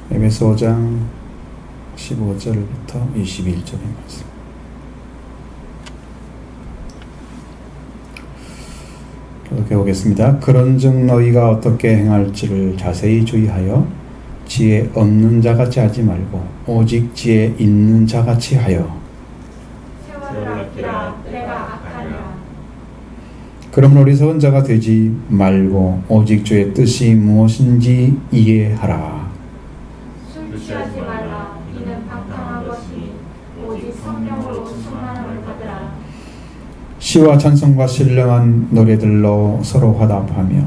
에베소 5장 15절부터 21절의 말씀. 이렇게 보겠습니다. 그런즉 너희가 어떻게 행할지를 자세히 주의하여 지혜 없는 자같이 하지 말고 오직 지혜 있는 자같이 하여 세월을 아끼라. 때가 악하니라. 그러므로 어리석은 자가 되지 말고 오직 주의 뜻이 무엇인지 이해하라. 술 취하지 말라. 이는 방탕한 것이 오직 성령으로 충만함을 받으라. 시와 찬송과 신령한 노래들로 서로 화답하며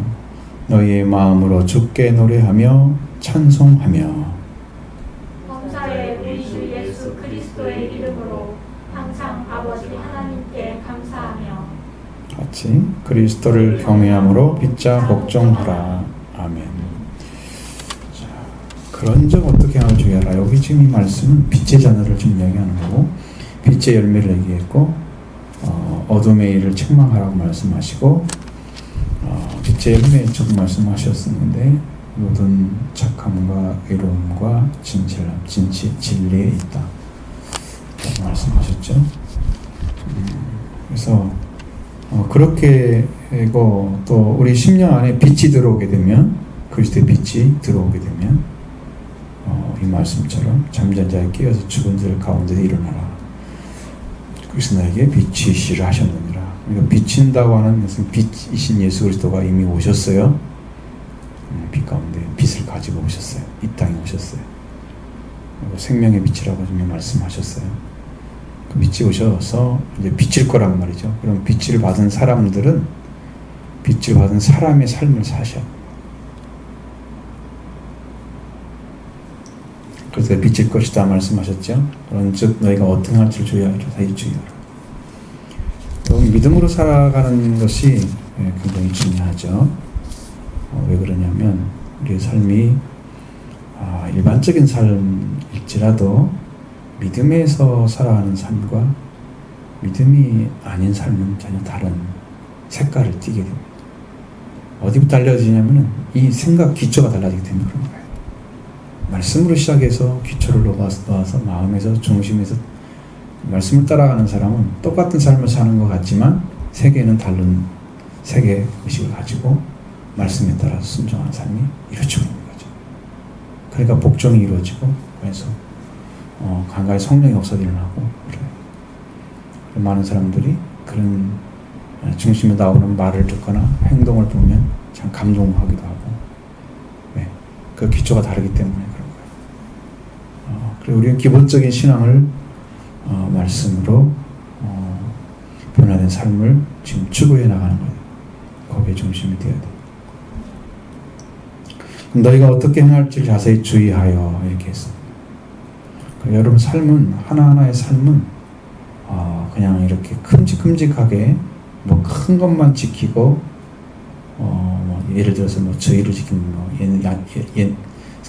너희의 마음으로 주께 노래하며 찬송하며 범사에 우리 주 예수 그리스도의 이름으로 항상 아버지 하나님께 감사하며 같이 그리스도를 경외함으로 빚자 복종하라. 아멘. 자, 그런즉 어떻게 하나 주의하라. 여기 지금 이 말씀은 빛의 자녀를 지금 이야기하는 거고 빛의 열매를 얘기했고 어둠의 일을 책망하라고 말씀하시고 빛의 열매에 쭉 말씀하셨었는데 모든 착함과 의로움과 진리에 있다 라고 말씀하셨죠. 그래서 그렇게 하고 또 우리 10년 안에 빛이 들어오게 되면 그리스도의 빛이 들어오게 되면 이 말씀처럼 잠잔 자에 깨어서 죽은 자들 가운데서 일어나라. 그래서 나에게 빛이시라 하셨느니라. 그러니까 비친다고 하는 것은 빛이신 예수 그리스도가 이미 오셨어요. 빛 가운데 빛을 가지고 오셨어요. 이 땅에 오셨어요. 생명의 빛이라고 좀 말씀하셨어요. 그 빛이 오셔서 이제 비칠 거란 말이죠. 그럼 빛을 받은 사람들은 빛을 받은 사람의 삶을 사셔. 그래서 빛일 것이다 말씀하셨죠. 그런즉 너희가 어떻게 할지를 주의하라. 자세히 주의하라. 믿음으로 살아가는 것이 굉장히 중요하죠. 왜 그러냐면 우리의 삶이 일반적인 삶일지라도 믿음에서 살아가는 삶과 믿음이 아닌 삶은 전혀 다른 색깔을 띠게 됩니다. 어디부터 달라지냐면 이 생각 기초가 달라지기 때문에 그런 거예요. 말씀으로 시작해서 기초를 놓아서 마음에서 중심에서 말씀을 따라가는 사람은 똑같은 삶을 사는 것 같지만 세계는 다른 세계 의식을 가지고 말씀에 따라서 순종하는 삶이 이루어지고 있는 거죠. 그러니까 복종이 이루어지고 그래서 간간히 성령의 역사가 일어나고 그래요. 많은 사람들이 그런 중심에 나오는 말을 듣거나 행동을 보면 참 감동하기도 하고 그 기초가 다르기 때문에 그런 거예요. 그리고 우리는 기본적인 신앙을 말씀으로 변화된 삶을 지금 추구해 나가는 거예요. 거기에 중심이 되어야 돼요. 너희가 어떻게 행할지 자세히 주의하여 이렇게 했습니다. 여러분 삶은 하나하나의 삶은 그냥 이렇게 큼직큼직하게 뭐 큰 것만 지키고 예를 들어서 뭐 저희를 지키는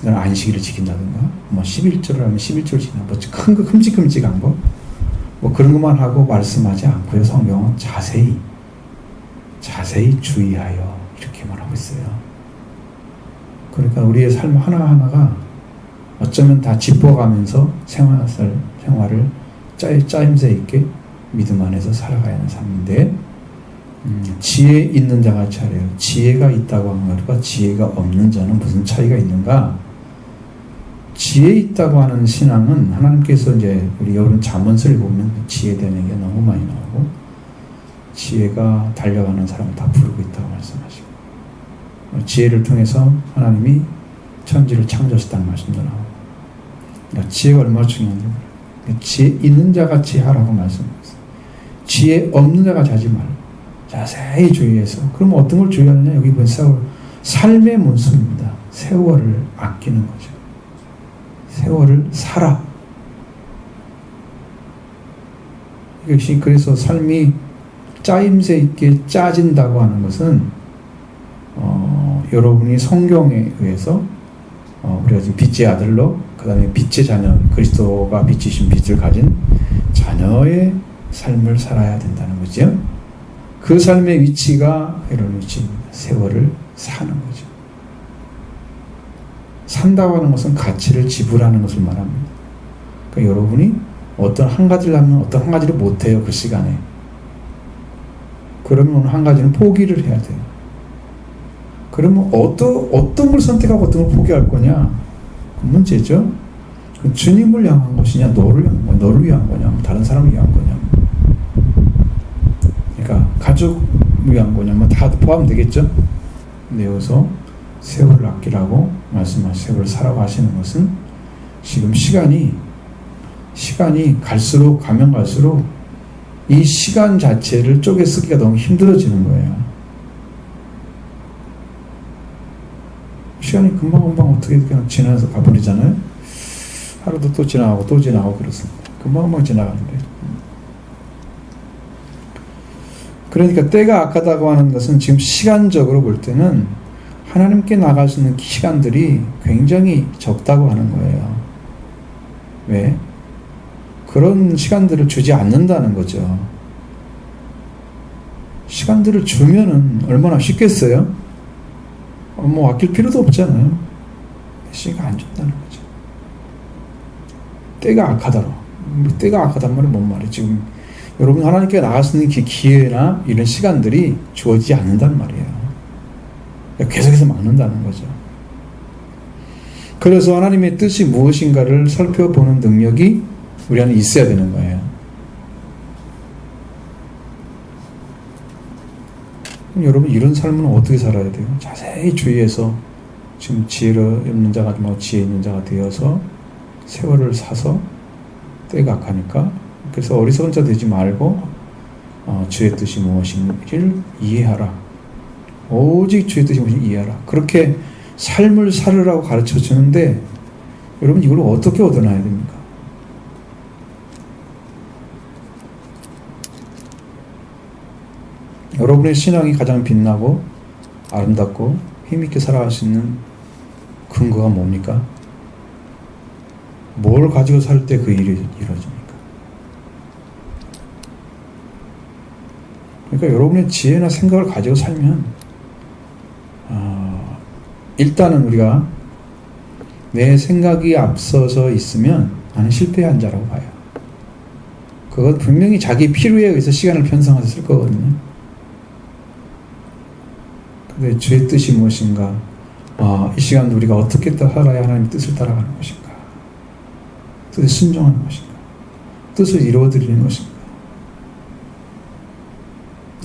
안식일을 지킨다든가 뭐 11조를 하면 11조를 지키는 뭐 큰 거 큼직큼직한 거 뭐 그런 것만 하고 말씀하지 않고요. 성경은 자세히 주의하여 이렇게 말하고 있어요. 그러니까 우리의 삶 하나하나가 어쩌면 다 짚어가면서 생활을 짜임새 있게 믿음 안에서 살아가야 하는 삶인데 지혜 있는 자가 차례요. 지혜가 있다고 하는 것과 지혜가 없는 자는 무슨 차이가 있는가? 지혜 있다고 하는 신앙은 하나님께서 이제 우리 여러분 잠언서를 보면 지혜에 대한 얘기가 너무 많이 나오고 지혜가 달려가는 사람을 다 부르고 있다고 말씀하시고 지혜를 통해서 하나님이 천지를 창조하셨다는 말씀도 나오고 그러니까 지혜가 얼마나 중요한지 지혜 있는 자같이 하라고 말씀하셨어요. 지혜 없는 자같이 하지 말고 자세히 주의해서 그럼 어떤 걸 주의하느냐 여기 보면 삶의 문수입니다. 세월을 아끼는 거죠. 세월을 살아. 이것이 그래서 삶이 짜임새 있게 짜진다고 하는 것은 여러분이 성경에 의해서 우리가 지금 빛의 아들로 그 다음에 빛의 자녀 그리스도가 빛이신 빛을 가진 자녀의 삶을 살아야 된다는 거죠. 그 삶의 위치가 이런 위치입니다. 세월을 사는 거죠. 산다고 하는 것은 가치를 지불하는 것을 말합니다. 그러니까 여러분이 어떤 한 가지를 하면 어떤 한 가지를 못해요. 그 시간에. 그러면 오늘 한 가지는 포기를 해야 돼요. 그러면 어떤 걸 선택하고 어떤 걸 포기할 거냐? 그 문제죠. 주님을 향한 것이냐, 너를 향한 거냐, 너를 위한 거냐, 다른 사람을 위한 거냐. 그러니까 가족을 위한 거냐, 뭐 다 포함되겠죠. 근데 여기서 세월을 아끼라고 말씀하신 세월을 살아고 하시는 것은 지금 시간이 가면 갈수록 이 시간 자체를 쪼개 쓰기가 너무 힘들어지는 거예요. 시간이 금방금방 어떻게 그냥 지나서 가버리잖아요. 하루도 또 지나가고 또 지나가고 그렇습니다. 금방금방 지나가는데. 그러니까 때가 악하다고 하는 것은 지금 시간적으로 볼 때는 하나님께 나갈 수 있는 시간들이 굉장히 적다고 하는 거예요. 왜? 그런 시간들을 주지 않는다는 거죠. 시간들을 주면은 얼마나 쉽겠어요? 뭐 아낄 필요도 없잖아요. 시간 안 준다는 거죠. 때가 악하다로. 때가 악하단 말이 뭔 말이에요? 지금 여러분 하나님께 나갈 수 있는 기회나 이런 시간들이 주어지지 않는단 말이에요. 계속해서 막는다는 거죠. 그래서 하나님의 뜻이 무엇인가를 살펴보는 능력이 우리 안에 있어야 되는 거예요. 그럼 여러분 이런 삶은 어떻게 살아야 돼요? 자세히 주의해서 지금 지혜를 없는 자가 뭐 지혜 있는 자가 되어서 세월을 사서 때가 악하니까 그래서 어리석은 자 되지 말고 주의 뜻이 무엇인지를 이해하라. 오직 주의 뜻이 무엇인지 이해하라. 그렇게 삶을 살으라고 가르쳐 주는데 여러분 이걸 어떻게 얻어놔야 됩니까? 여러분의 신앙이 가장 빛나고 아름답고 힘있게 살아갈 수 있는 근거가 뭡니까? 뭘 가지고 살 때 그 일이 이루어집니까? 그러니까 여러분의 지혜나 생각을 가지고 살면 일단은 우리가 내 생각이 앞서서 있으면 나는 실패한 자라고 봐요. 그건 분명히 자기 필요에 의해서 시간을 편성해서 쓸 거거든요. 근데 주의 뜻이 무엇인가? 이 시간 우리가 어떻게 살아야 하나님의 뜻을 따라가는 것인가? 뜻에 순종하는 것인가? 뜻을 이루어드리는 것인가?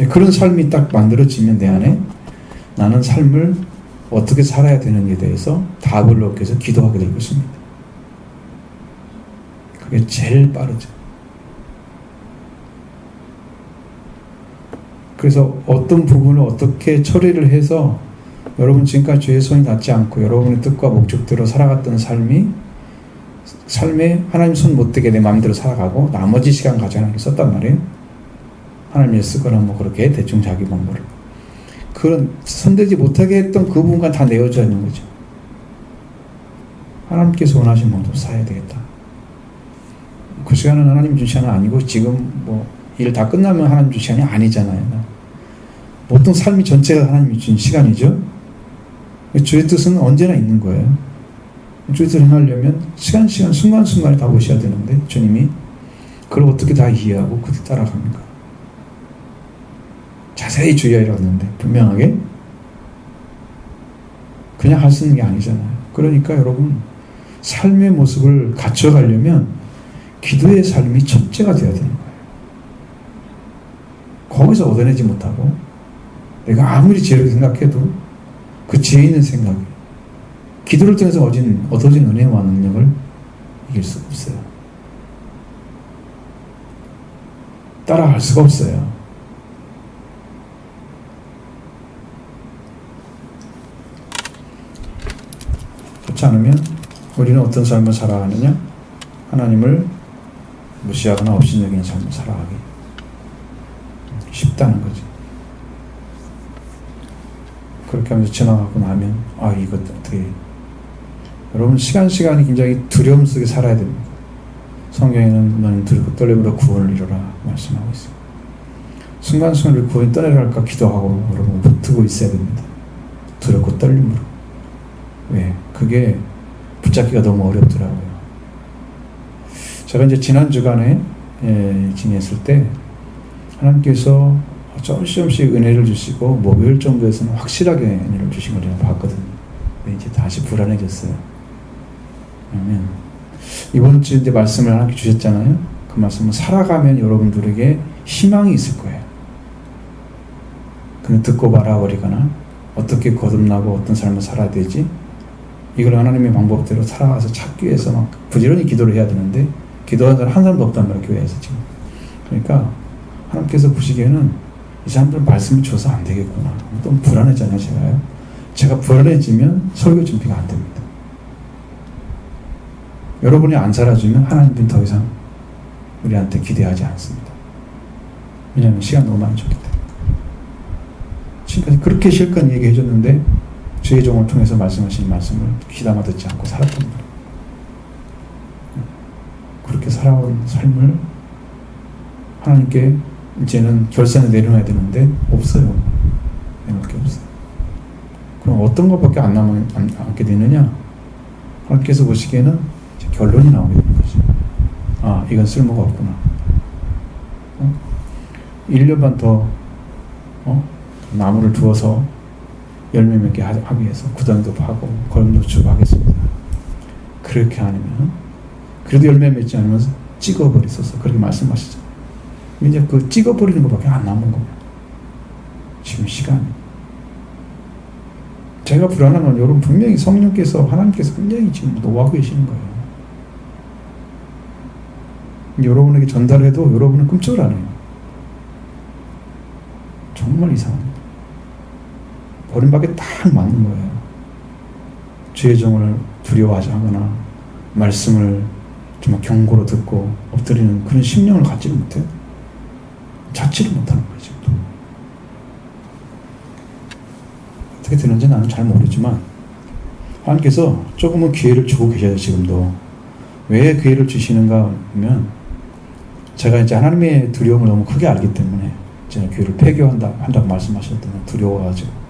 그런 삶이 딱 만들어지면 내 안에 나는 삶을 어떻게 살아야 되는지에 대해서 답을 얻기 위해서 기도하게 될 것입니다. 그게 제일 빠르죠. 그래서 어떤 부분을 어떻게 처리를 해서 여러분 지금까지 주의 손이 닿지 않고 여러분의 뜻과 목적대로 살아갔던 삶에 하나님 손 못 대게 내 마음대로 살아가고 나머지 시간 가지고 하나님 썼단 말이에요. 하나님이 쓰거나 뭐 그렇게 대충 자기 방법을 그런 손대지 못하게 했던 그 부분과 다 내어져 있는 거죠. 하나님께서 원하신 방법으로 살아야 되겠다. 그 시간은 하나님 준 시간은 아니고 지금 뭐 일 다 끝나면 하나님 준 시간이 아니잖아요. 보통 삶이 전체가 하나님이 준 시간이죠. 주의 뜻은 언제나 있는 거예요. 주의 뜻을 행하려면 시간 순간순간에 다 오셔야 되는데 주님이 그걸 어떻게 다 이해하고 그때 따라갑니까? 자세히 주의하라고 했는데 분명하게 그냥 할 수 있는 게 아니잖아요. 그러니까 여러분 삶의 모습을 갖춰가려면 기도의 삶이 첫째가 되어야 되는 거예요. 거기서 얻어내지 못하고 내가 아무리 지혜롭게 생각해도 그 지혜 있는 생각이 기도를 통해서 얻어진 은혜와 능력을 이길 수가 없어요. 따라갈 수가 없어요. 그렇지 않으면 우리는 어떤 삶을 살아가느냐? 하나님을 무시하거나 없이 여기는 삶을 살아가기 쉽다는 거죠. 그렇게 하면서 지나가고 나면 이것 어떻게 여러분 시간이 굉장히 두려움 속에 살아야 됩니다. 성경에는 너는 두렵고 떨림으로 구원을 이루라 말씀하고 있어요. 순간순간 우리 구원이 떠내려 할까 기도하고 여러분 붙들고 있어야 됩니다. 두렵고 떨림으로. 왜? 그게 붙잡기가 너무 어렵더라고요. 제가 이제 지난 주간에 지냈을 때 하나님께서 조금씩 은혜를 주시고 목요일 정도에서는 확실하게 은혜를 주신 걸 제가 봤거든요. 근데 이제 다시 불안해졌어요. 왜냐면 이번 주 이제 말씀을 하나님께 주셨잖아요. 그 말씀은 살아가면 여러분들에게 희망이 있을 거예요. 그냥 듣고 말아버리거나 어떻게 거듭나고 어떤 삶을 살아야 되지? 이걸 하나님의 방법대로 살아가서 찾기 위해서 막 부지런히 기도를 해야 되는데 기도하는 사람 한 사람도 없단 말이에요, 교회에서 지금. 그러니까 하나님께서 보시기에는 이 사람들은 말씀을 줘서 안 되겠구나. 또 불안해잖아요, 제가요. 제가 불안해지면 설교 준비가 안 됩니다. 여러분이 안 살아주면 하나님은 더 이상 우리한테 기대하지 않습니다. 왜냐하면 시간 너무 많이 줬기 때문에. 지금까지 그렇게 실컷 얘기해 줬는데 주의 종을 통해서 말씀하신 말씀을 귀담아 듣지 않고 살았던 거예요. 그렇게 살아온 삶을 하나님께 이제는 결산을 내려놔야 되는데 없어요. 내놓을 게 없어요. 그럼 어떤 것밖에 안 남게 되느냐? 하나님께서 보시기에는 결론이 나오게 되는 거죠. 아, 이건 쓸모가 없구나. 1년 반 더 나무를 두어서 열매 맺게 하기 위해서 구덩이도 파고 거름도 주고 하겠습니다. 그렇게 아니면 그래도 열매 맺지 않으면 찍어버리소서 그렇게 말씀하시죠. 이제 그 찍어버리는 것밖에 안 남은 겁니다. 지금 시간이. 제가 불안한 건 여러분 분명히 성령께서 하나님께서 굉장히 지금 노하고 계시는 거예요. 여러분에게 전달해도 여러분은 끔찍을 안 해요. 정말 이상합니다. 버림받기에 딱 맞는 거예요. 주의 종을 두려워하지 않거나 말씀을 정말 경고로 듣고 엎드리는 그런 심령을 갖지를 못해요. 찾지를 못하는 거예요. 지금도. 어떻게 되는지 나는 잘 모르지만 하나님께서 조금은 기회를 주고 계셔요. 지금도. 왜 기회를 주시는가 하면 제가 이제 하나님의 두려움을 너무 크게 알기 때문에 제가 교회를 폐교한다고 말씀하셨더니 두려워가지고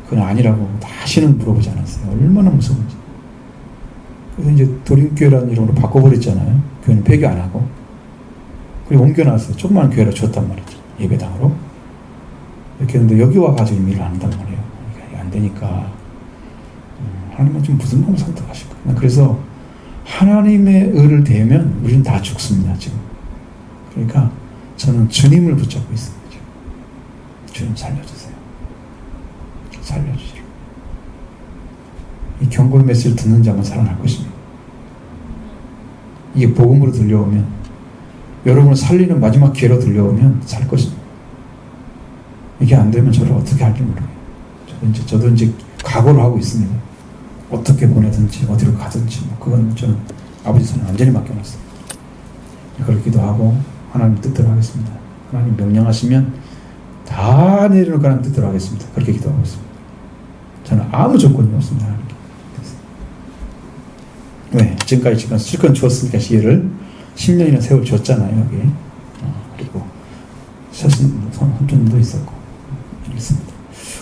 그건 아니라고 다시는 물어보지 않았어요. 얼마나 무서운지. 그래서 이제 도림교회라는 이름으로 바꿔버렸잖아요. 교회는 폐교 안 하고. 그리고 옮겨놨어요. 조그마한 교회를 줬단 말이죠. 예배당으로. 이렇게 했는데 여기 와가지고 일을 안 한단 말이에요. 그러니까 안 되니까 하나님은 지금 무슨 마음을 선택하실까. 그래서 하나님의 의를 대면 우리는 다 죽습니다. 지금. 그러니까 저는 주님을 붙잡고 있습니다. 주님 살려주세요. 살려주시라. 이 경고의 메시지를 듣는 자만 살아날 것입니다. 이게 복음으로 들려오면 여러분을 살리는 마지막 기회로 들려오면 살 것입니다. 이게 안 되면 저를 어떻게 할지 모르겠어요. 저도 이제 각오를 하고 있습니다. 어떻게 보내든지 어디로 가든지 그건 저는 아버지 손에 완전히 맡겨놨어요. 그걸 기도하고 하나님 뜻대로 하겠습니다. 하나님 명령하시면 다 내려놓으라는 뜻대로 하겠습니다. 그렇게 기도하고 있습니다. 저는 아무 조건이 없습니다. 왜? 지금까지 지금 실컷 주었으니까 시혜를 10년이나 세월 줬잖아요. 여기. 그리고 삼촌도 있었고 이랬습니다.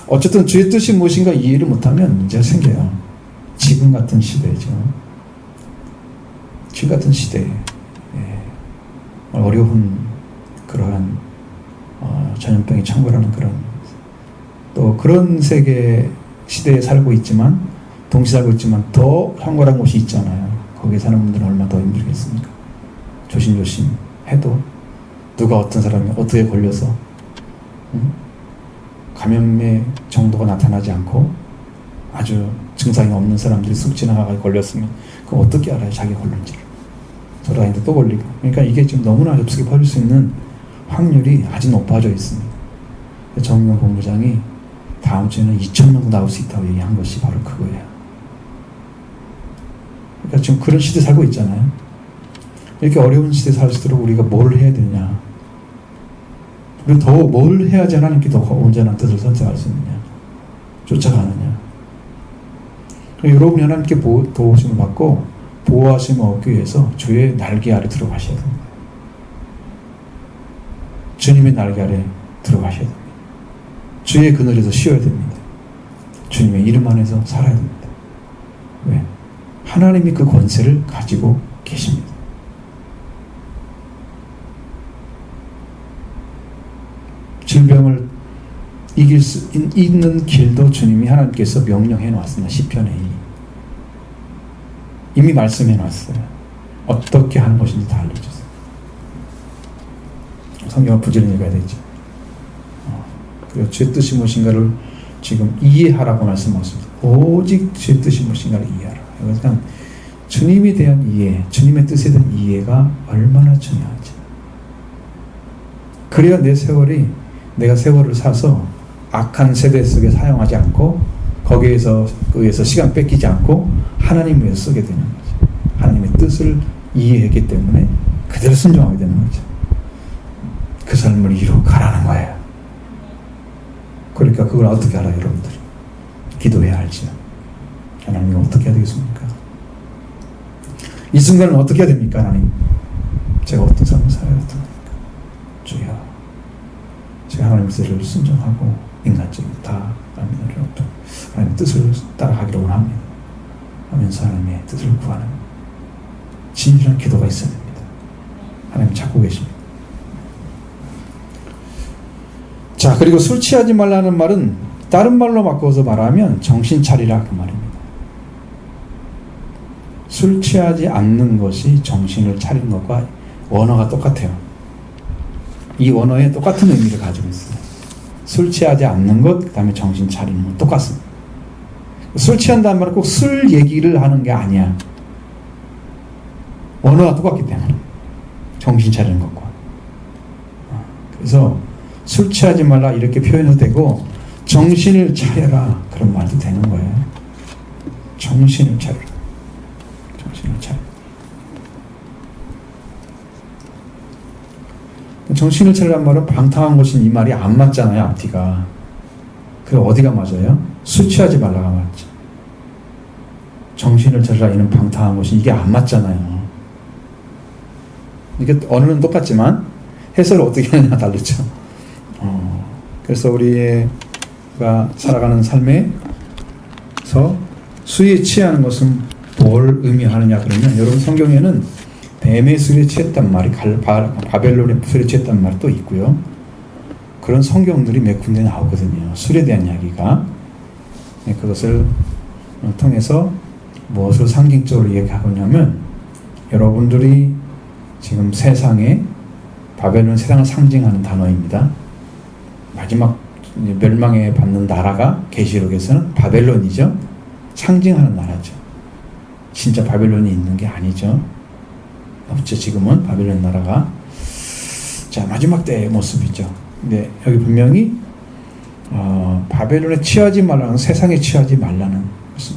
어쨌든 주의 뜻이 무엇인가 이해를 못하면 문제가 생겨요. 지금 같은 시대죠. 지금 같은 시대에 어려운 그러한 전염병이 창궐하는 또 그런 세계 시대에 살고 있지만 동시에 살고 있지만 더 황홀한 곳이 있잖아요. 거기에 사는 분들은 얼마나 더 힘들겠습니까? 조심조심 해도 누가 어떤 사람이 어떻게 걸려서 감염의 정도가 나타나지 않고 아주 증상이 없는 사람들이 쑥 지나가서 걸렸으면 그거 어떻게 알아요? 자기 걸린지를. 저도 아닌데 또 걸리고. 그러니까 이게 지금 너무나 흡수게 퍼질 수 있는 확률이 아주 높아져 있습니다. 정의원 본부장이 다음 주에는 2,000명도 나올 수 있다고 얘기한 것이 바로 그거예요. 그러니까 지금 그런 시대에 살고 있잖아요. 이렇게 어려운 시대에 살수록 우리가 뭘 해야 되냐. 우리 더 뭘 해야지 하나님께 더 온전한 뜻을 선택할 수 있느냐. 쫓아가느냐. 여러분이 하나님께 도우심을 받고 보호하심을 얻기 위해서 주의 날개 아래 들어가셔야 됩니다. 주님의 날개 아래 들어가셔야 됩니다. 주의 그늘에서 쉬어야 됩니다. 주님의 이름 안에서 살아야 됩니다. 왜? 하나님이 그 권세를 가지고 계십니다. 질병을 이길 수 있는 길도 주님이 하나님께서 명령해 놓았습니다. 시편에 이미 말씀해 놨어요. 어떻게 하는 것인지 다 알려줬어요. 성경을 부지런히 읽어야 되죠. 그리고 주의 뜻이 무엇인가를 지금 이해하라고 말씀하셨습니다. 오직 주의 뜻이 무엇인가를 이해하라. 이것은 주님에 대한 이해, 주님의 뜻에 대한 이해가 얼마나 중요하지. 그래야 내가 세월을 사서 악한 세대 속에 사용하지 않고 거기에서 의해서 시간 뺏기지 않고 하나님 위해서 쓰게 되는 거죠. 하나님의 뜻을 이해했기 때문에 그대로 순종하게 되는 거죠. 그 삶을 이루어 가라는 거예요. 그러니까 그걸 어떻게 알아요, 여러분들이? 기도해야 알지요. 하나님 어떻게 해야 되겠습니까? 이 순간은 어떻게 해야 됩니까, 하나님? 제가 어떤 삶을 살아야 됩니까? 주여, 제가 하나님의 뜻을 순종하고 인간적인 다 하나님의 뜻을 따라가기로 합니다. 하면서 하나님의 뜻을 구하는 진실한 기도가 있어야 됩니다. 하나님 찾고 계십니다. 자, 그리고 술 취하지 말라는 말은 다른 말로 바꿔서 말하면 정신 차리라 그 말입니다. 술 취하지 않는 것이 정신을 차리는 것과 원어가 똑같아요. 이 원어에 똑같은 의미를 가지고 있어요. 술 취하지 않는 것, 그 다음에 정신 차리는 건 똑같습니다. 술 취한다는 말은 꼭 술 얘기를 하는 게 아니야. 원어가 똑같기 때문에 정신 차리는 것과. 그래서 술 취하지 말라 이렇게 표현해도 되고 정신을 차려라 그런 말도 되는 거예요. 정신을 차려라. 정신을 차려. 정신을 차리란 말은 방탕한 것은 이 말이 안 맞잖아요. 앞뒤가. 그럼 어디가 맞아요? 술 취하지 말라가 맞죠. 정신을 차리라 이는 방탕한 것이 이게 안 맞잖아요. 이게 언어는 똑같지만 해석을 어떻게 하느냐 다르죠. 그래서 우리가 살아가는 삶에서 술에 취하는 것은 뭘 의미하느냐 그러면 여러분 성경에는 뱀의 술에 취했단 말이 바벨론의 술에 취했단 말이 또 있고요. 그런 성경들이 몇 군데 나오거든요. 술에 대한 이야기가. 그것을 통해서 무엇을 상징적으로 얘기하냐면 여러분들이 지금 세상에 바벨론 세상을 상징하는 단어입니다. 마지막 멸망에 받는 나라가 계시록에서는 바벨론이죠. 상징하는 나라죠. 진짜 바벨론이 있는 게 아니죠. 없죠. 지금은 바벨론 나라가. 자, 마지막 때의 모습이죠. 근데 여기 분명히 바벨론에 취하지 말라는, 세상에 취하지 말라는 것은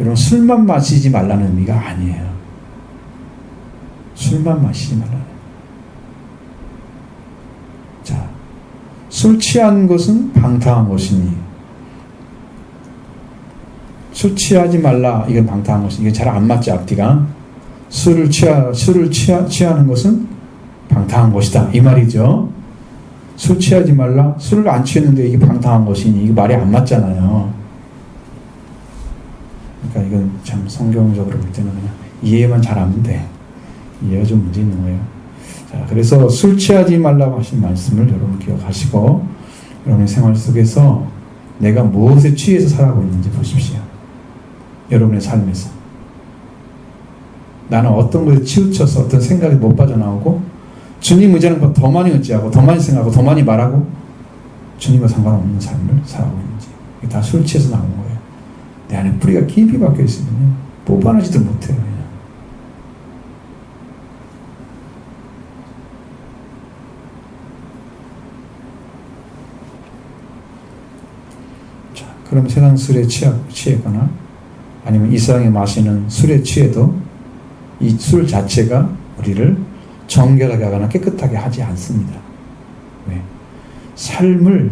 여러분 술만 마시지 말라는 의미가 아니에요. 술만 마시지 말라는. 자, 술 취한 것은 방탕한 것이니 술 취하지 말라 이건 방탕한 것이니 이게 잘 안 맞지 앞뒤가. 술을 취하는 것은 방탕한 것이다 이 말이죠. 술 취하지 말라. 술을 안 취했는데 이게 방탕한 것이니 이게 말이 안 맞잖아요. 그러니까 이건 참 성경적으로 볼 때는 그냥 이해만 잘하면 돼. 이해가 좀 문제 있는 거예요. 자, 그래서 술 취하지 말라고 하신 말씀을 여러분 기억하시고 여러분의 생활 속에서 내가 무엇에 취해서 살아가고 있는지 보십시오. 여러분의 삶에서 나는 어떤 것에 치우쳐서 어떤 생각에 못 빠져나오고 주님 의지하는 것 더 많이 의지하고 더 많이 생각하고 더 많이 말하고 주님과 상관없는 삶을 살아가고 있는지 이게 다 술 취해서 나온 거예요. 내 안에 뿌리가 깊이 박혀 있으면요 뽑아내지도 못해요. 그냥. 자, 그럼 세상 술에 취했거나 아니면 이 세상에 마시는 술에 취해도 이 술 자체가 우리를 정결하게 하거나 깨끗하게 하지 않습니다. 왜? 삶을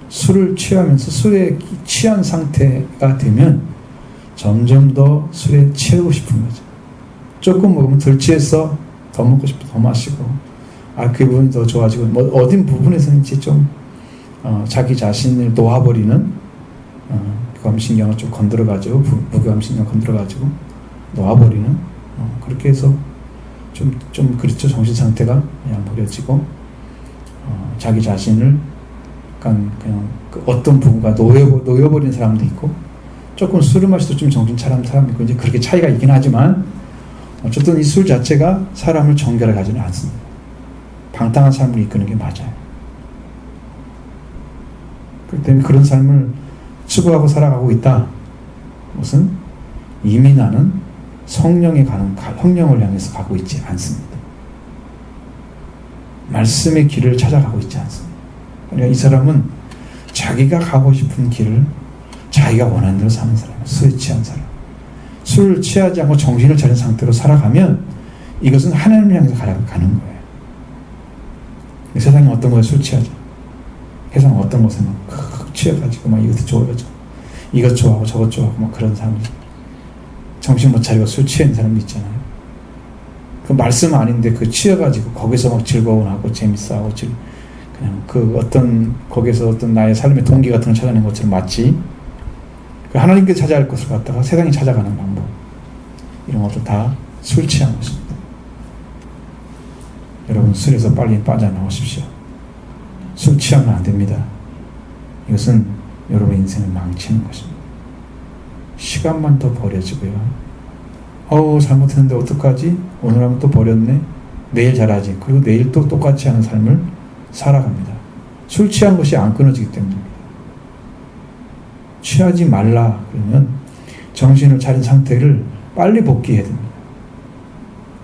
술을 취하면서 술에 취한 상태가 되면 점점 더 술에 취하고 싶은 거죠. 조금 먹으면 덜 취해서 더 먹고 싶어 더 마시고 그 부분이 더 좋아지고 뭐 어딘 부분에서는 이제 좀 자기 자신을 놓아버리는 부감신경을 좀 건드려가지고 부감신경 건드려가지고 놓아버리는 그렇게 해서 좀 그렇죠. 정신 상태가 그냥 버려지고 자기 자신을 약간 그냥 그 어떤 부분과 놓여버린 사람도 있고 조금 술을 마셔도 좀 정신 차리는 사람이 있고 이제 그렇게 차이가 있긴 하지만 어쨌든 이 술 자체가 사람을 정결하게 하지는 않습니다. 방탕한 삶을 이끄는 게 맞아요. 그렇기 때문에 그런 삶을 추구하고 살아가고 있다. 무슨 이미 나는 성령에 가는 성령을 향해서 가고 있지 않습니다. 말씀의 길을 찾아가고 있지 않습니다. 그러니까 이 사람은 자기가 가고 싶은 길을 자기가 원하는 대로 사는 사람이에요. 술에 취한 사람. 술을 취하지 않고 정신을 차린 상태로 살아가면 이것은 하나님을 향해서 가는 거예요. 세상에 어떤 거에 술 취하죠. 세상 어떤 것에 막 취해가지고 막 이것도 좋아하죠. 이것 좋아하고 저것 좋아하고 막 그런 사람들. 정신 못 차리고 술 취한 사람도 있잖아요. 그 말씀 아닌데 그 취해가지고 거기서 막 즐거워하고 재밌어하고 그냥 그 어떤 거기서 어떤 나의 삶의 동기 같은 걸 찾아낸 것처럼 마치 하나님께 찾아야 할 것을 갖다가 세상이 찾아가는 방법 이런 것도 다 술 취한 것입니다. 여러분 술에서 빨리 빠져나오십시오. 술 취하면 안 됩니다. 이것은 여러분의 인생을 망치는 것입니다. 시간만 더 버려지고요. 잘못했는데 어떡하지? 오늘 하면 또 버렸네. 내일 잘하지. 그리고 내일 또 똑같이 하는 삶을 살아갑니다. 술 취한 것이 안 끊어지기 때문입니다. 취하지 말라 그러면 정신을 차린 상태를 빨리 복귀해야 됩니다.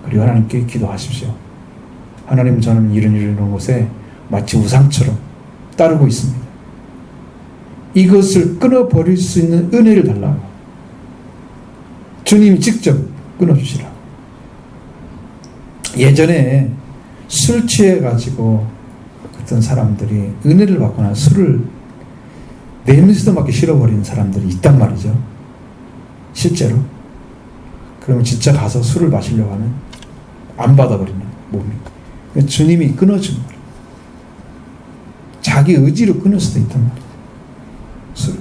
그리고 하나님께 기도하십시오. 하나님, 저는 이런 곳에 마치 우상처럼 따르고 있습니다. 이것을 끊어버릴 수 있는 은혜를 달라고. 주님이 직접 끊어주시라고. 예전에 술 취해가지고 어떤 사람들이 은혜를 받거나 술을 냄새도 맡기 싫어버리는 사람들이 있단 말이죠. 실제로. 그러면 진짜 가서 술을 마시려고 하면 안 받아버리는 몸이. 주님이 끊어준 거예요. 자기 의지로 끊을 수도 있단 말이에요. 술.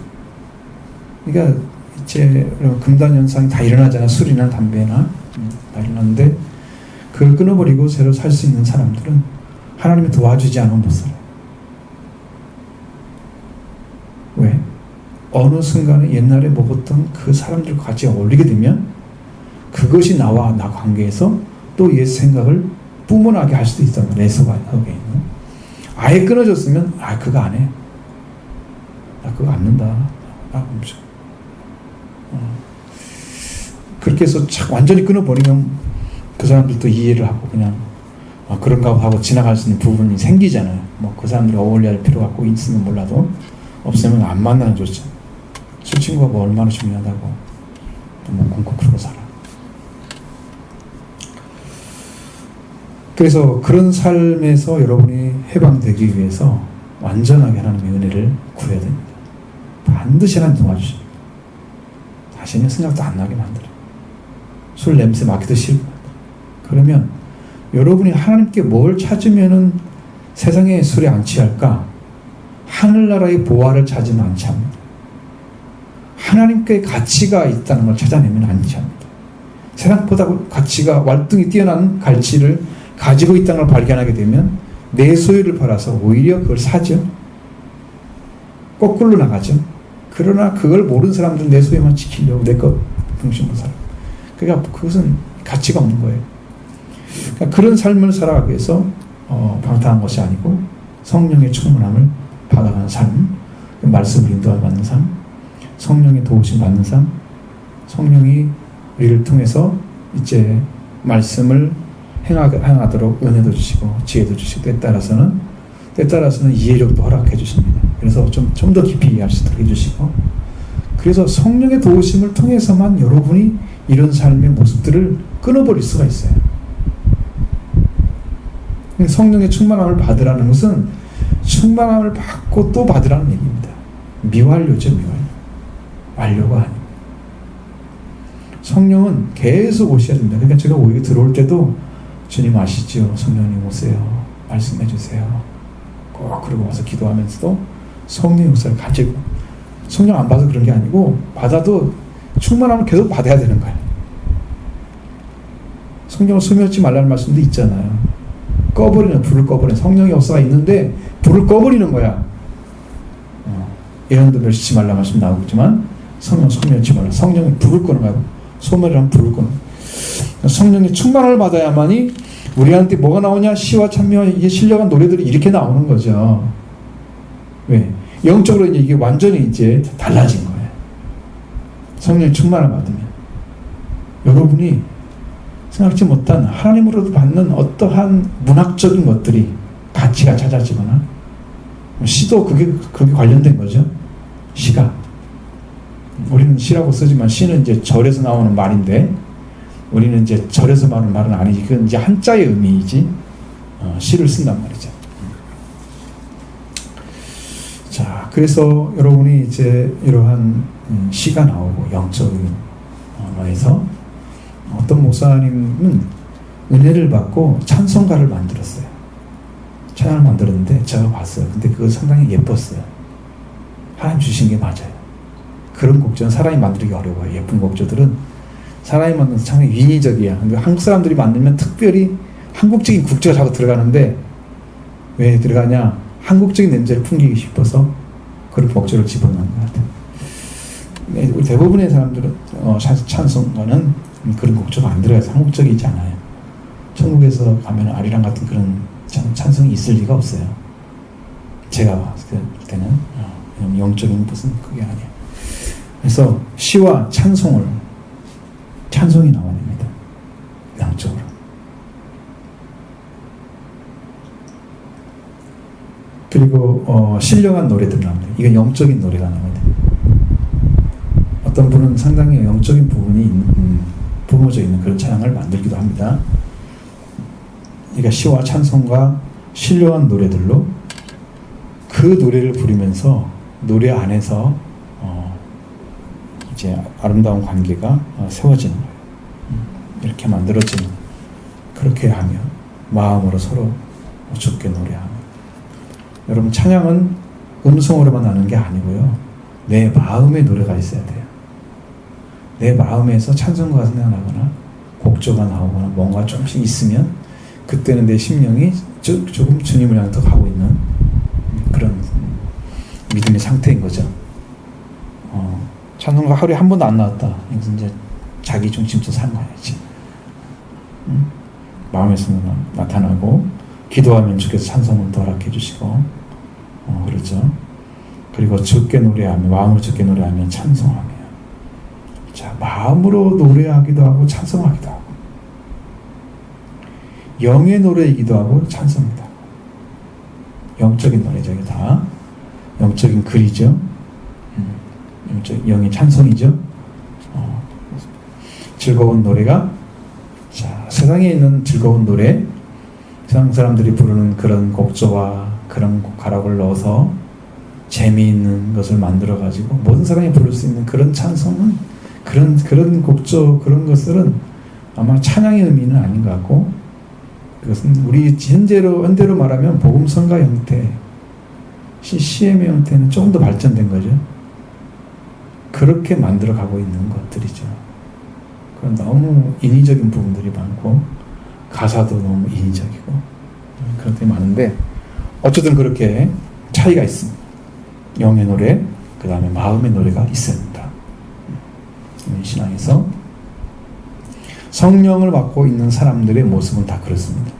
그러니까 이제 금단 현상이 다 일어나잖아. 술이나 담배나 다 일어나는데 그걸 끊어버리고 새로 살 수 있는 사람들은 하나님이 도와주지 않으면 못 살아요. 왜? 어느 순간에 옛날에 먹었던 그 사람들과 같이 어울리게 되면 그것이 나와 나 관계에서 또 옛 생각을 뿜어나게 할 수도 있단 말이에요. 내 속에 있는. 아예 끊어졌으면 그거 안 해. 나 그거 안 는다. 멈춰. 그렇게 해서 완전히 끊어버리면 그 사람들도 이해를 하고 그냥 그런가 하고 지나갈 수 있는 부분이 생기잖아요. 뭐 그 사람들이 어울려야 할 필요가 갖고 있으면 몰라도 없으면 안 만나는 게 좋죠. 술 친구가 뭐 얼마나 중요하다고 뭐 콩콩 끓고 살아. 그래서 그런 삶에서 여러분이 해방되기 위해서 완전하게 하나님의 은혜를 구해야 됩니다. 반드시 하나님 도와주십니다. 자신의 생각도 안 나게 만들어요. 술 냄새 맡기도 싫고. 그러면 여러분이 하나님께 뭘 찾으면은 세상에 술에 안 취할까? 하늘나라의 보화를 찾으면 안 취합니다. 하나님께 가치가 있다는 걸 찾아내면 안 취합니다. 세상보다 가치가 월등히 뛰어난 가치를 가지고 있다는 걸 발견하게 되면 내 소유를 팔아서 오히려 그걸 사죠. 거꾸로 나가죠. 그러나 그걸 모르는 사람들은 내 소유만 지키려고 내 것 중심으로 살아요. 그러니까 그것은 가치가 없는 거예요. 그러니까 그런 삶을 살아가기 위해서 방탕한 것이 아니고 성령의 충만함을 받아가는 삶, 말씀을 인도받는 삶, 성령의 도우심 받는 삶, 성령이 우리를 통해서 이제 말씀을 행하도록 은혜도 주시고 지혜도 주시고 때에 따라서는 이해력도 허락해 주십니다. 그래서 좀 더 깊이 이해할 수 있도록 해주시고, 그래서 성령의 도우심을 통해서만 여러분이 이런 삶의 모습들을 끊어버릴 수가 있어요. 성령의 충만함을 받으라는 것은 충만함을 받고 또 받으라는 얘기입니다. 미완료죠, 미완료. 완료가 아닙니다. 성령은 계속 오셔야 됩니다. 그러니까 제가 오히려 들어올 때도 주님 아시죠? 성령님 오세요. 말씀해 주세요. 꼭 그러고 와서 기도하면서도 성령 역사를 가지고, 성령 안 받아서 그런 게 아니고 받아도 충만함을 계속 받아야 되는 거예요. 성령을 소멸하지 말라는 말씀도 있잖아요. 불을 꺼버리는, 성령의 역사가 있는데 불을 꺼버리는 거야. 예언도 멸시치 말라 말씀 나오겠지만 성령 소멸하지 말라. 성령이 불을 끄는 거야. 소멸이란 불을 끄는 거야. 성령의 충만을 받아야만이 우리한테 뭐가 나오냐? 시와 찬미와 이게 신령한 노래들이 이렇게 나오는 거죠. 왜? 영적으로 이게 완전히 이제 달라진 거예요. 성령의 충만을 받으면. 여러분이 생각지 못한 하나님으로도 받는 어떠한 문학적인 것들이 가치가 찾아지거나, 시도 그게 관련된 거죠. 시가. 우리는 시라고 쓰지만 시는 이제 절에서 나오는 말인데, 우리는 이제 절에서 나오는 말은 아니지. 그건 이제 한자의 의미이지. 시를 쓴단 말이죠. 자, 그래서 여러분이 이제 이러한 시가 나오고 영적인 거에서 어떤 목사님은 은혜를 받고 찬송가를 만들었어요. 찬양을 만들었는데 제가 봤어요. 근데 그거 상당히 예뻤어요. 하나님 주신 게 맞아요. 그런 곡조는 사람이 만들기 어려워요. 예쁜 곡조들은 사람이 만들어서 상당히 인위적이야. 근데 한국 사람들이 만들면 특별히 한국적인 국조가 자꾸 들어가는데, 왜 들어가냐? 한국적인 냄새를 풍기기 싶어서 그런 곡조를 집어넣는 것 같아요. 우리 대부분의 사람들은 찬송가는 그런 곡조가 안 들어가서 한국적이지 않아요. 천국에서 가면 아리랑 같은 그런 찬송이 있을 리가 없어요. 제가 봤을 때는 영적인 무슨 그게 아니에요. 그래서 시와 찬송이 나와야 됩니다. 양적으로. 그리고 신령한 노래들 나옵니다. 이건 영적인 노래가 나와야 돼요. 어떤 분은 상당히 영적인 부분이 부모져 있는 그런 찬양을 만들기도 합니다. 그러니까 시와 찬송과 신령한 노래들로 그 노래를 부르면서 노래 안에서 이제 아름다운 관계가 세워지는 거예요. 이렇게 만들어지는, 그렇게 하며 마음으로 서로 주께 노래하며. 여러분, 찬양은 음성으로만 하는 게 아니고요, 내 마음에 노래가 있어야 돼요. 내 마음에서 찬송가가 생각나거나 곡조가 나오거나 뭔가 조금씩 있으면 그때는 내 심령이 조금 주님을 향해 더 가고 있는 그런 믿음의 상태인 거죠. 찬송가 하루에 한 번도 안 나왔다. 이제 자기 중심도 사는 거야지. 마음에서 나타나고, 기도하면 주께서 찬송을 더 허락해 주시고, 그렇죠. 그리고 주께 노래하며, 마음으로 주께 노래하면 찬송하며. 자, 마음으로 노래하기도 하고 찬송하기도 하고, 영의 노래이기도 하고 찬송이다. 영적인 노래죠. 이게 다 영적인 글이죠. 영의 찬송이죠. 즐거운 노래가, 자, 세상에 있는 즐거운 노래, 세상 사람들이 부르는 그런 곡조와 그런 가락을 넣어서 재미있는 것을 만들어 가지고 모든 사람이 부를 수 있는 그런 찬송은, 그런 곡조, 그런 것들은 아마 찬양의 의미는 아닌 것 같고, 그것은 우리 현대로 말하면 복음성가 형태, CM의 형태는 조금 더 발전된 거죠. 그렇게 만들어 가고 있는 것들이죠. 그건 너무 인위적인 부분들이 많고, 가사도 너무 인위적이고, 그런 게 많은데, 어쨌든 그렇게 차이가 있습니다. 영의 노래, 그 다음에 마음의 노래가 있어야 된다. 신앙에서 성령을 받고 있는 사람들의 모습은 다 그렇습니다.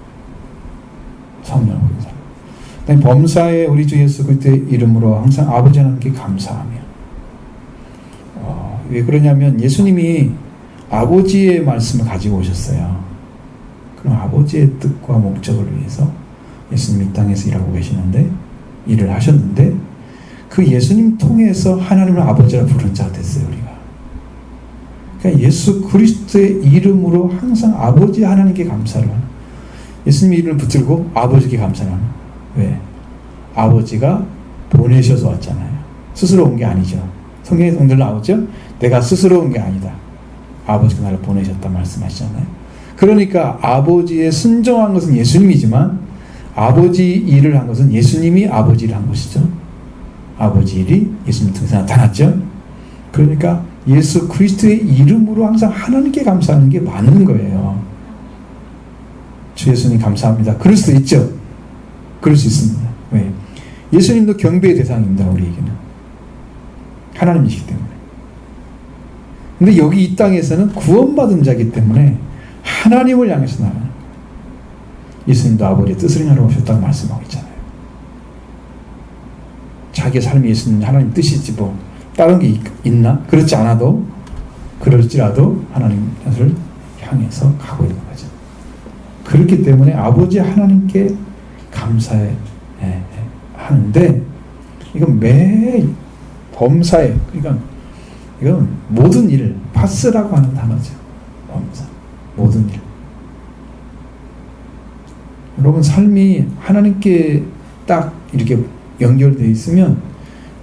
성령을 받는 사람. 범사에 우리 주 예수 그리스도의 이름으로 항상 아버지 하나님께 감사하며. 왜 그러냐면 예수님이 아버지의 말씀을 가지고 오셨어요. 그럼 아버지의 뜻과 목적을 위해서 예수님이 이 땅에서 일하고 계시는데, 일을 하셨는데, 그 예수님 통해서 하나님을 아버지라 부르는 자가 됐어요, 우리가. 그러니까 예수 그리스도의 이름으로 항상 아버지 하나님께 감사를 하는, 예수님의 이름을 붙들고 아버지께 감사를 하는. 왜? 아버지가 보내셔서 왔잖아요. 스스로 온 게 아니죠. 성경에서 오늘 나오죠? 내가 스스로 온 게 아니다. 아버지가 나를 보내셨다 말씀하시잖아요. 그러니까 아버지의 순종한 것은 예수님이지만, 아버지 일을 한 것은 예수님이 아버지 일을 한 것이죠. 아버지 일이 예수님 통해서 나타났죠. 그러니까 예수 그리스도의 이름으로 항상 하나님께 감사하는 게 맞는 거예요. 주 예수님 감사합니다. 그럴 수도 있죠. 그럴 수 있습니다. 왜? 예수님도 경배의 대상입니다. 우리에게는. 하나님이시기 때문에. 근데 여기 이 땅에서는 구원받은 자이기 때문에 하나님을 향해서 나가는, 예수님도 아버지의 뜻을 행하러 오셨다고 말씀하고 있잖아요. 자기의 삶이 예수님 하나님 뜻이지 뭐 다른 게 있나? 그렇지 않아도, 그럴지라도 하나님 뜻을 향해서 가고 있는 거죠. 그렇기 때문에 아버지 하나님께 감사해 하는데, 이건 매 범사에, 그러니까 이건 모든 일, 파스라고 하는 단어죠. 범사, 모든 일. 여러분 삶이 하나님께 딱 이렇게 연결되어 있으면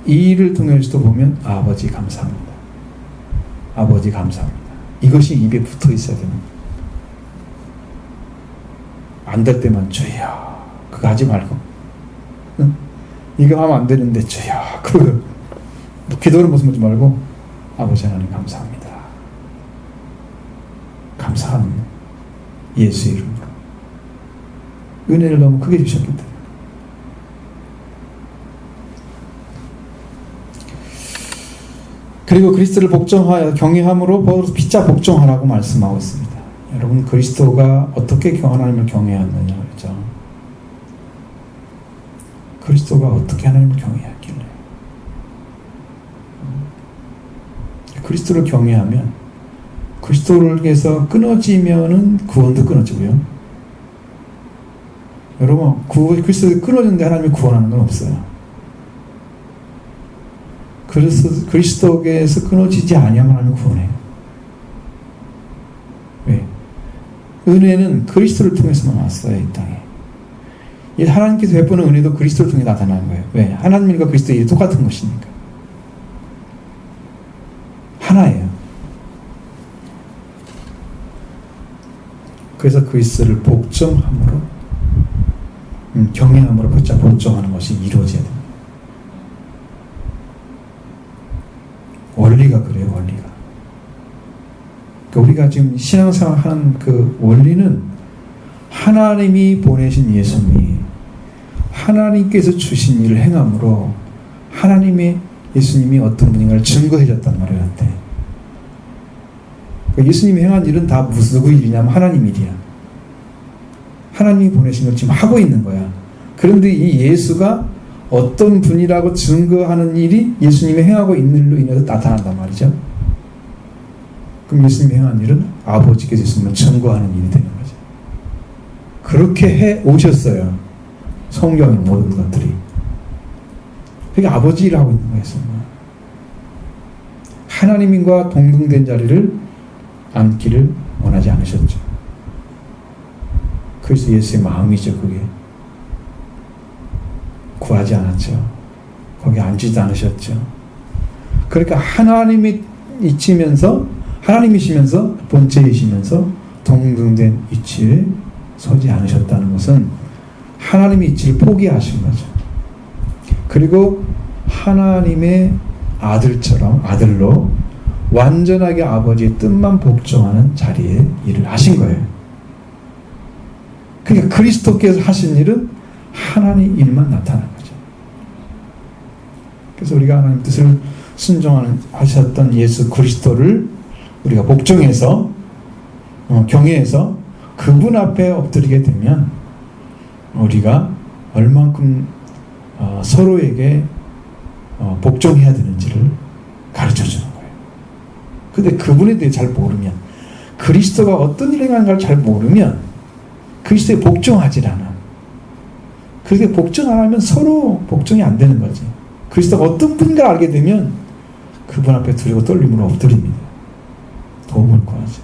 이 일을 통해서도 보면 아버지 감사합니다. 아버지 감사합니다. 이것이 입에 붙어 있어야 됩니다. 안 될 때만 주여 그거 하지 말고, 응? 이거 하면 안 되는데 주여 그거 기도를 무슨 보지 말고 아버지 하나님 감사합니다. 감사합니다. 예수 이름으로 은혜를 너무 크게 주셨기 때문에. 그리고 그리스도를 복종하여 경외함으로 피차 복종하라고 말씀하고 있습니다. 여러분 그리스도가 어떻게 하나님을 경외하느냐 그렇죠? 그리스도가 어떻게 하나님을 경외했길래? 그리스도를 경외하면, 그리스도에서 끊어지면은 구원도 끊어지고요. 여러분 그리스도가 끊어졌는데 하나님이 구원하는 건 없어요. 그리스도에서 끊어지지 아니하면 하나님 구원해요. 왜? 은혜는 그리스도를 통해서만 왔어요. 이 땅에. 이 하나님께서 베푸는 은혜도 그리스도를 통해 나타나는 거예요. 왜? 하나님과 그리스도의 똑같은 것이니까. 하나예요. 그래서 그리스도를 복종함으로, 경외함으로 복종하는 것이 이루어져야 됩니다. 원리가 그래요. 원리가. 그러니까 우리가 지금 신앙생활 하는 그 원리는 하나님이 보내신 예수님이 하나님께서 주신 일을 행함으로 하나님의 예수님이 어떤 분인가를 증거해줬단 말이에요. 한테. 그러니까 예수님이 행한 일은 다 누구 일이냐면 하나님 일이야. 하나님이 보내신 걸 지금 하고 있는 거야. 그런데 이 예수가 어떤 분이라고 증거하는 일이 예수님이 행하고 있는 일로 인해서 나타난단 말이죠. 그럼 예수님이 행한 일은 아버지께서 예수님을 증거하는 일이 되는 거죠. 그렇게 해 오셨어요. 성경의 모든 것들이. 그게 아버지 일하고 있는 거예요. 하나님과 동등된 자리를 앉기를 원하지 않으셨죠. 그래서 예수의 마음이죠. 그게. 구하지 않았죠. 거기 앉지도 않으셨죠. 그러니까 하나님이시면서 본체이시면서 동등된 위치에 서지 않으셨다는 것은 하나님의 위치를 포기하신 거죠. 그리고 하나님의 아들로 완전하게 아버지의 뜻만 복종하는 자리에 일을 하신 거예요. 그러니까 그리스도께서 하신 일은 하나님 일만 나타난 거죠. 그래서 우리가 하나님 뜻을 순종하셨던 예수 그리스도를 우리가 복종해서 경외해서 그분 앞에 엎드리게 되면 우리가 얼만큼 서로에게 복종해야 되는지를 가르쳐주는 거예요. 근데 그분에 대해 잘 모르면, 그리스도가 어떤 일을 하는가를 잘 모르면 그리스도에 복종하지 않아. 그렇게 복종 안 하면 서로 복종이 안 되는 거지. 그리스도가 어떤 분인가 알게 되면 그분 앞에 두려고 떨림으로 엎드립니다. 도움을 구하죠.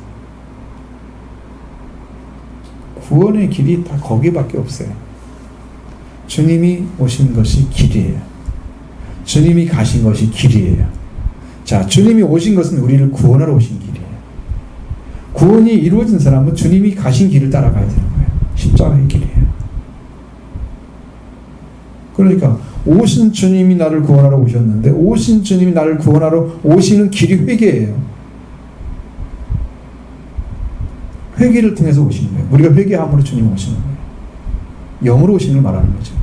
구원의 길이 다 거기밖에 없어요. 주님이 오신 것이 길이에요. 주님이 가신 것이 길이에요. 자, 주님이 오신 것은 우리를 구원하러 오신 길이에요. 구원이 이루어진 사람은 주님이 가신 길을 따라가야 되는 거예요. 십자가의 길이에요. 그러니까 오신 주님이 나를 구원하러 오셨는데, 오신 주님이 나를 구원하러 오시는 길이 회개예요. 회개를 통해서 오시는 거예요. 우리가 회개함으로 주님 오시는 거예요. 영으로 오시는 걸 말하는 거죠.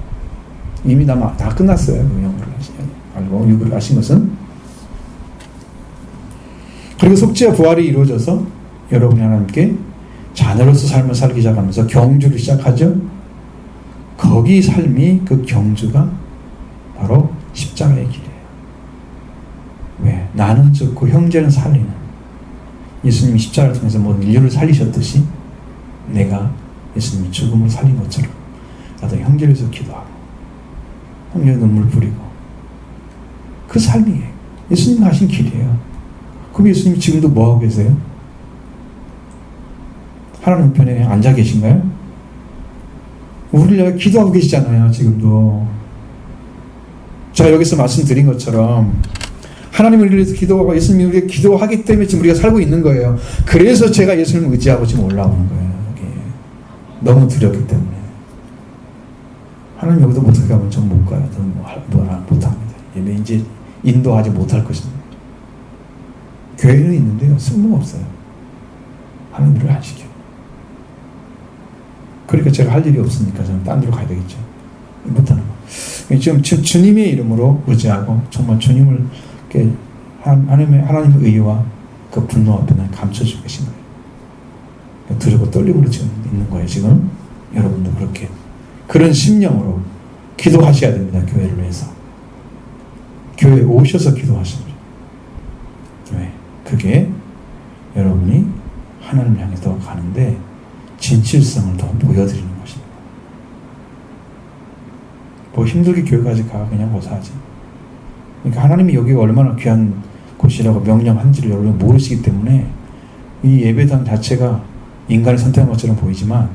이미 다 끝났어요. 그 영으로 알고 육으로 하신 것은. 그리고 속죄와 부활이 이루어져서 여러분이 하나님께 자녀로서 삶을 살기 시작하면서 경주를 시작하죠. 거기 삶이 그 경주가 바로 십자가의 길이에요. 왜? 나는 죽고 형제는 살리는, 예수님이 십자가를 통해서 모든 인류를 살리셨듯이 내가 예수님이 죽음을 살린 것처럼 나도 형제를 위해서 기도하고 형제의 눈물 뿌리고, 그 삶이에요. 예수님 하신 길이에요. 그럼 예수님이 지금도 뭐하고 계세요? 하나님 편에 앉아 계신가요? 우리를 위해 기도하고 계시잖아요. 지금도. 제가 여기서 말씀드린 것처럼 하나님을 위해서 기도하고 예수님이 우리에게 기도하기 때문에 지금 우리가 살고 있는 거예요. 그래서 제가 예수님을 의지하고 지금 올라오는 거예요. 여기. 너무 두렵기 때문에. 하나님 여기도 못하게 하면 전 못 가요. 저는 못합니다. 예배 이제 인도하지 못할 것입니다. 교회는 있는데요. 쓸모가 없어요. 하나님 일을 안 시켜요. 그러니까 제가 할 일이 없으니까 저는 딴 데로 가야 되겠죠. 못하는 거. 지금 주님의 이름으로 의지하고 정말 주님을 이렇게 하나님의 의와 그 분노 앞에 감춰주고 계신 거예요. 두렵고 떨림으로 지금 있는 거예요. 지금 여러분도 그렇게 그런 심령으로 기도하셔야 됩니다. 교회를 위해서. 교회에 오셔서 기도하시는 거예요. 왜? 그게 여러분이 하나님을 향해 더 가는데 진실성을 더 보여드리는 것입니다. 뭐 힘들게 교회까지 가 그냥 고사하지. 그러니까 하나님이 여기가 얼마나 귀한 곳이라고 명령한지를 여러분이 모르시기 때문에 이 예배당 자체가 인간이 선택한 것처럼 보이지만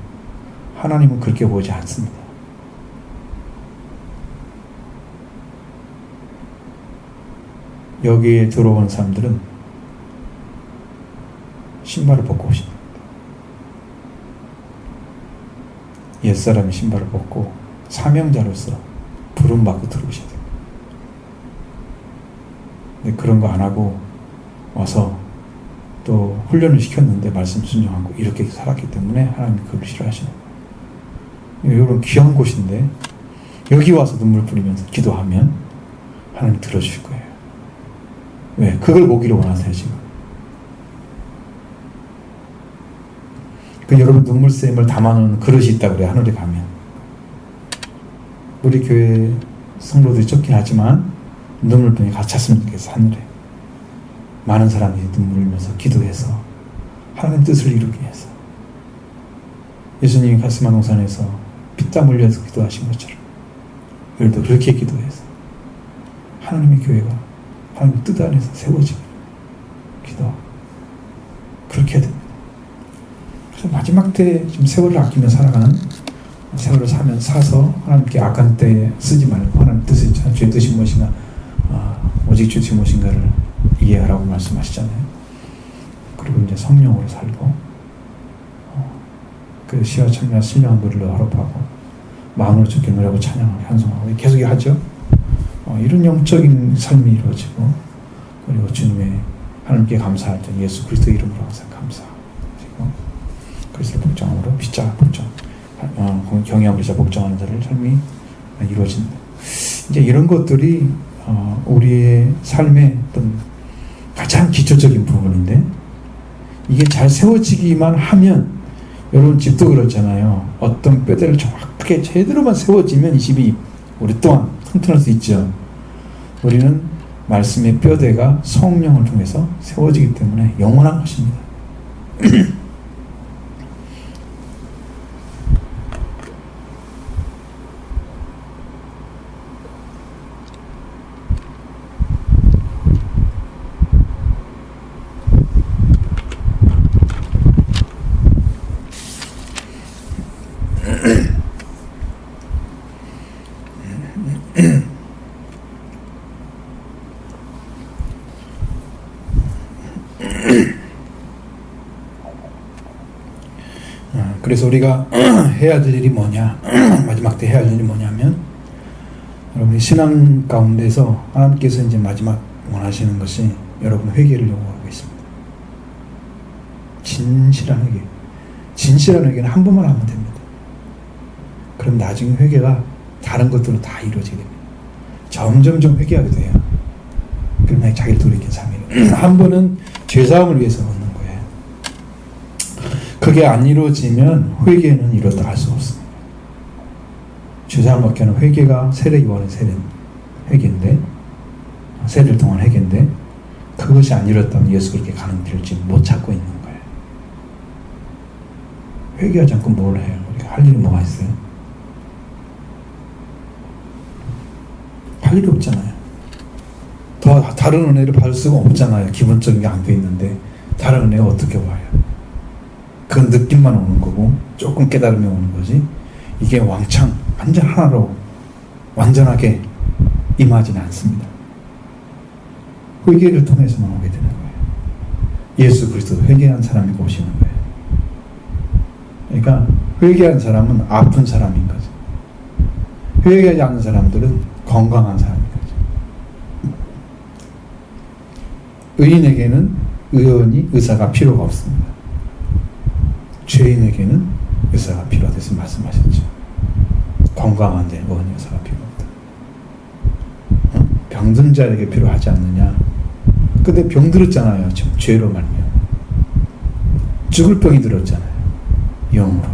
하나님은 그렇게 보지 않습니다. 여기에 들어온 사람들은 신발을 벗고 오십니다. 옛사람이 신발을 벗고 사명자로서 부름받고 들어오셔야 돼요. 근데 그런 거 안 하고 와서 또 훈련을 시켰는데 말씀 순종하고 이렇게 살았기 때문에 하나님이 그걸 싫어하시는 거예요. 이런 귀한 곳인데 여기 와서 눈물 뿌리면서 기도하면 하나님 들어주실 거예요. 왜? 그걸 보기를 원하세요. 지금 그 여러분 눈물샘을 담아놓은 그릇이 있다고 그래요. 하늘에 가면. 우리 교회 성도들이 적긴 하지만 눈물병이 같이 찼으면 좋겠어. 하늘에 많은 사람이 눈물 흘리면서 기도해서 하나님 뜻을 이루기 위해서. 예수님이 가스만 동산에서 피땀 흘려서 기도하신 것처럼 우리도 그렇게 기도해서 하나님의 교회가 하나님의 뜻 안에서 세워지고 기도하고 그렇게 해야 됩니다. 그래서 마지막 때 좀 세월을 아끼며 살아가는, 세월을 사서 하나님께 악한 때에 쓰지 말고 하나님 뜻이 주의 뜻이 무엇인가, 오직 주의 뜻이 무엇인가를 이해하라고 말씀하시잖아요. 그리고 이제 성령으로 살고 그 시와 참여와 신령한 노래를 화답하고 마음으로 주께 노래하고 찬양하고 찬송하고 계속 하죠. 이런 영적인 삶이 이루어지고, 그리고 주님의 하나님께 감사할 때 예수 그리스도 이름으로 항상 감사하고 그리스도를 복종함으로 빗자 복종, 경외함으로 빗자 복종하는 자를 삶이 이루어진다. 이제 이런 것들이 우리의 삶의 어떤 가장 기초적인 부분인데, 이게 잘 세워지기만 하면, 여러분 집도 그렇잖아요. 어떤 뼈대를 정확하게 제대로만 세워지면 이 집이 오랫동안 튼튼할 수 있죠. 우리는 말씀의 뼈대가 성령을 통해서 세워지기 때문에 영원한 것입니다. 그래서 우리가 해야 될 일이 뭐냐, 마지막 때 해야 할 일이 뭐냐면, 여러분이 신앙 가운데서 하나님께서 이제 마지막 원하시는 것이 여러분 회개를 요구하고 있습니다. 진실한 회개. 진실한 회개는 한 번만 하면 됩니다. 그럼 나중에 회개가 다른 것들로 다 이루어지게 됩니다. 점점점 회개하게 돼요. 그러면 자기를 돌이킨 삶이에요. 한 번은 죄사함을 위해서 얻는 거예요. 그게 안 이루어지면 회개는 이뤘다 할 수 없습니다. 죄사함 받게 하는 회개가 세례요한의 회개인데, 세례를 통한 회개인데, 그것이 안 이뤘다면 예수 그렇게 가는 길을 지금 못 찾고 있는 거예요. 회개하지 않고 뭘 해요? 우리가 할 일이 뭐가 있어요? 할 일이 없잖아요. 더 다른 은혜를 받을 수가 없잖아요. 기본적인 게 안 돼 있는데 다른 은혜가 어떻게 와요? 그 느낌만 오는 거고 조금 깨달음이 오는 거지, 이게 왕창 완전 하나로 완전하게 임하지는 않습니다. 회개를 통해서만 오게 되는 거예요. 예수 그리스도 회개한 사람이 오시는 거예요. 그러니까 회개한 사람은 아픈 사람인 거죠. 회개하지 않는 사람들은 건강한 사람인 거죠. 의인에게는 의원이 의사가 필요가 없습니다. 죄인에게는 의사가 필요하다고 말씀하셨죠. 건강한 데 의원이 의사가 필요 없다. 병든 자에게 필요하지 않느냐. 근데 병 들었잖아요. 지금 죄로 말미암아 죽을 병이 들었잖아요. 영으로.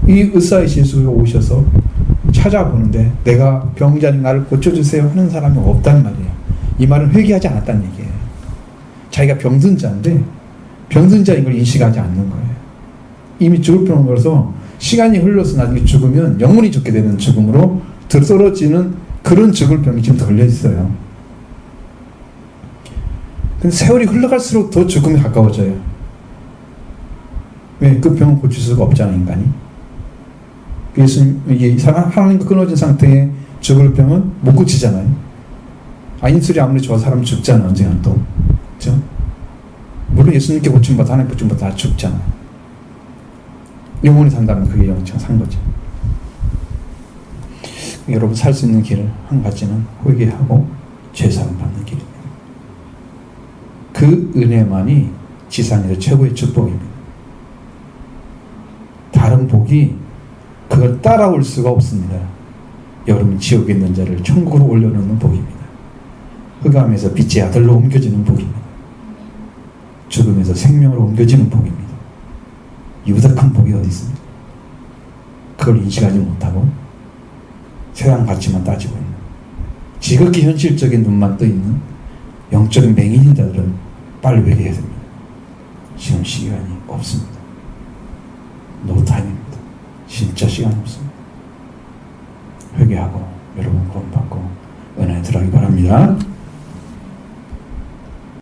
이 의사이신 예수가 오셔서 찾아보는데 내가 병자니 나를 고쳐주세요 하는 사람이 없단 말이에요. 이 말은 회개하지 않았다는 얘기예요. 자기가 병든 자인데 병든 자인 걸 인식하지 않는 거예요. 이미 죽을 병을 걸어서 시간이 흘러서 나중에 죽으면 영원히 죽게 되는 죽음으로 떨어지는 그런 죽을 병이 지금 걸려 있어요. 근데 세월이 흘러갈수록 더 죽음이 가까워져요. 왜? 그 병을 고칠 수가 없잖아요, 인간이. 예수님, 이게 하나님과 끊어진 상태에 죽을 병은 못 고치잖아요. 인술이 아무리 좋아 사람 죽잖아, 언젠가 또. 그죠? 물론 예수님께 고침받아 하나님 고침받아 다 죽잖아. 영원히 산다면 그게 영창 산 거죠. 여러분 살 수 있는 길을 한 가지는 회개하고 죄사함 받는 길입니다. 그 은혜만이 지상에서 최고의 축복입니다. 다른 복이 그걸 따라올 수가 없습니다. 여러분 지옥에 있는 자를 천국으로 올려놓는 복입니다. 흑암에서 빛의 아들로 옮겨지는 복입니다. 죽음에서 생명으로 옮겨지는 복입니다. 이보다 큰 복이 어디 있습니까? 그걸 인식하지 못하고 세상 가치만 따지고 있는, 지극히 현실적인 눈만 떠 있는 영적인 맹인인 자들은 빨리 회개해야 됩니다. 지금 시간이 없습니다. 노타임입니다. 진짜 시간이 없습니다. 회개하고 여러분 구원받고 은혜에 들어가기 바랍니다.